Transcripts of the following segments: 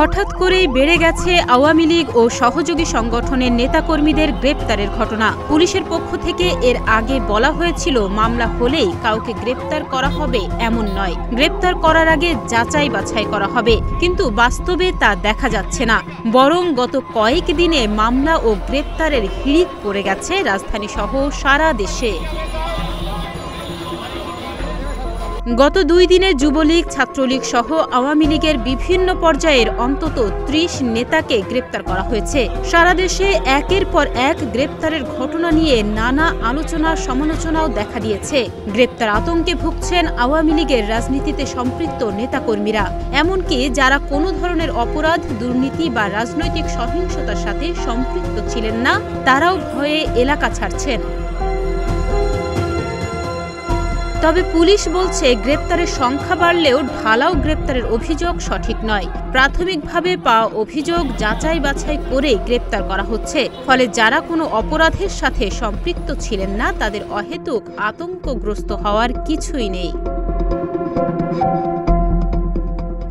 হঠাৎ করেই বেড়ে গেছে আওয়ামী লীগ ও সহযোগী সংগঠনের নেতাকর্মীদের গ্রেপ্তারের ঘটনা। পুলিশের পক্ষ থেকে এর আগে বলা হয়েছিল মামলা হলেই কাউকে গ্রেপ্তার করা হবে এমন নয়, গ্রেপ্তার করার আগে যাচাই বাছাই করা হবে। কিন্তু বাস্তবে তা দেখা যাচ্ছে না, বরং গত কয়েক দিনে মামলা ও গ্রেপ্তারের হিড়িক পড়ে গেছে রাজধানী সহ সারা দেশে। গত 2 দিনে যুবলীগ, ছাত্রলীগ সহ আওয়ামী লীগের বিভিন্ন পর্যায়ের অন্তত 30 নেতাকে গ্রেপ্তার করা হয়েছে। সারা দেশে একের পর এক গ্রেপ্তারের ঘটনা নিয়ে নানা আলোচনা সমালোচনাও দেখা দিয়েছে। গ্রেপ্তার আতঙ্কে ভুগছেন আওয়ামী লীগের রাজনীতিতে সম্পৃক্ত নেতাকর্মীরা, এমনকি যারা কোনো ধরনের অপরাধ, দুর্নীতি বা রাজনৈতিক সহিংসতার সাথে সম্পৃক্ত ছিলেন না, তারাও ভয়ে এলাকা ছাড়ছেন। তবে পুলিশ বলছে গ্রেপ্তারের সংখ্যা বাড়লেও ঢালাও গ্রেপ্তারের অভিযোগ সঠিক নয়। প্রাথমিকভাবে পাওয়া অভিযোগ যাচাই বাছাই করে গ্রেপ্তার করা হচ্ছে, ফলে যারা কোনো অপরাধের সাথে সম্পৃক্ত ছিলেন না তাদের অহেতুক আতঙ্কগ্রস্ত হওয়ার কিছুই নেই।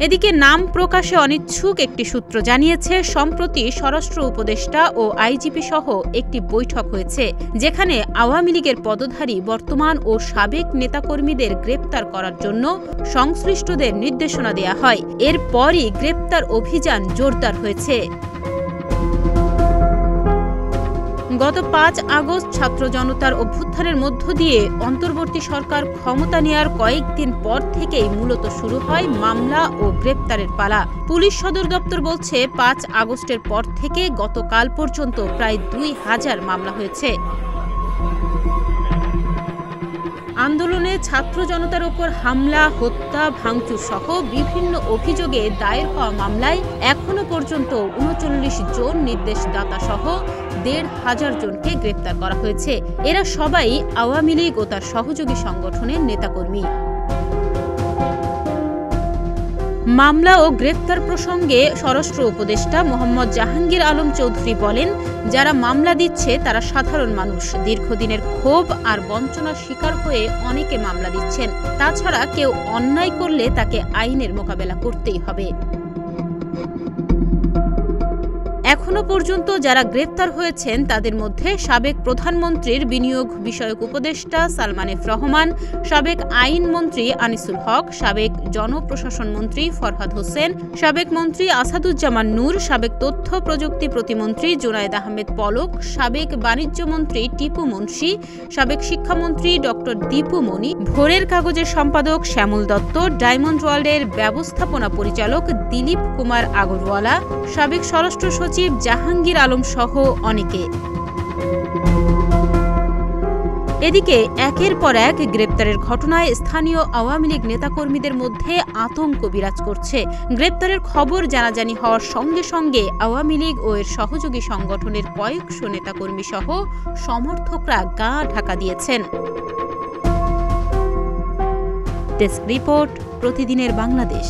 এদিকে নাম প্রকাশে অনিচ্ছুক একটি সূত্র জানিয়েছে, সম্প্রতি স্বরাষ্ট্র উপদেষ্টা ও আইজিপি সহ একটি বৈঠক হয়েছে, যেখানে আওয়ামী লীগের পদধারী বর্তমান ও সাবেক নেতাকর্মীদের গ্রেপ্তার করার জন্য সংশ্লিষ্টদের নির্দেশনা দেয়া হয়। এরপরই গ্রেপ্তার অভিযান জোরদার হয়েছে। গত 5 আগস্ট ছাত্র জনতার অভ্যুত্থানের মধ্য দিয়ে অন্তর্বর্তী সরকার ক্ষমতা নেয়ার কয়েকদিন পর থেকেই মূলত শুরু হয় মামলা ও গ্রেপ্তারের পালা। পুলিশ সদর দপ্তর বলছে 5 আগস্টের পর থেকে গতকাল পর্যন্ত প্রায় 2000 মামলা হয়েছে। আন্দোলনে ছাত্র জনতার ওপর হামলা, হত্যা, ভাঙচুর সহ বিভিন্ন অভিযোগে দায়ের হওয়া মামলায় এখনো পর্যন্ত 39 জন নির্দেশদাতা সহ 1500 জনকে গ্রেপ্তার করা হয়েছে। এরা সবাই আওয়ামী লীগ ও তার সহযোগী সংগঠনের নেতাকর্মী। মামলা ও গ্রেপ্তার প্রসঙ্গে স্বরাষ্ট্র উপদেষ্টা মোহাম্মদ জাহাঙ্গীর আলম চৌধুরী বলেন, যারা মামলা দিচ্ছে তারা সাধারণ মানুষ। দীর্ঘদিনের ক্ষোভ আর বঞ্চনার শিকার হয়ে অনেকে মামলা দিচ্ছেন। তাছাড়া কেউ অন্যায় করলে তাকে আইনের মোকাবেলা করতেই হবে। এখনো পর্যন্ত যারা গ্রেপ্তার হয়েছেন তাদের মধ্যে সাবেক প্রধানমন্ত্রীর বিনিয়োগ বিষয়ক উপদেষ্টা সালমান এফ রহমান, সাবেক আইনমন্ত্রী আনিসুল হক, সাবেক জনপ্রশাসন মন্ত্রী ফরহাদ হোসেন, সাবেক মন্ত্রী আসাদুজ্জামান নূর, সাবেক তথ্য প্রযুক্তি প্রতিমন্ত্রী জুনায়েদ আহমেদ পলক, সাবেক বাণিজ্য মন্ত্রী টিপু মুন্সি, সাবেক শিক্ষামন্ত্রী ডক্টর দীপু মনি, ভোরের কাগজের সম্পাদক শ্যামল দত্ত, ডায়মন্ড ওয়ার্ল্ডের ব্যবস্থাপনা পরিচালক দিলীপ কুমার আগরওয়ালা, সাবেক স্বরাষ্ট্র সচিব জাহাঙ্গীর আলম সহ অনেকে। এদিকে একের পর এক গ্রেপ্তারের ঘটনায় স্থানীয় আওয়ামী লীগ নেতাকর্মীদের মধ্যে আতঙ্ক বিরাজ করছে। গ্রেপ্তারের খবর জানাজানি হওয়ার সঙ্গে সঙ্গে আওয়ামী লীগ ও এর সহযোগী সংগঠনের কয়েকশো নেতাকর্মী সহ সমর্থকরা গা ঢাকা দিয়েছেন। ডেস্ক রিপোর্ট, প্রতিদিনের বাংলাদেশ।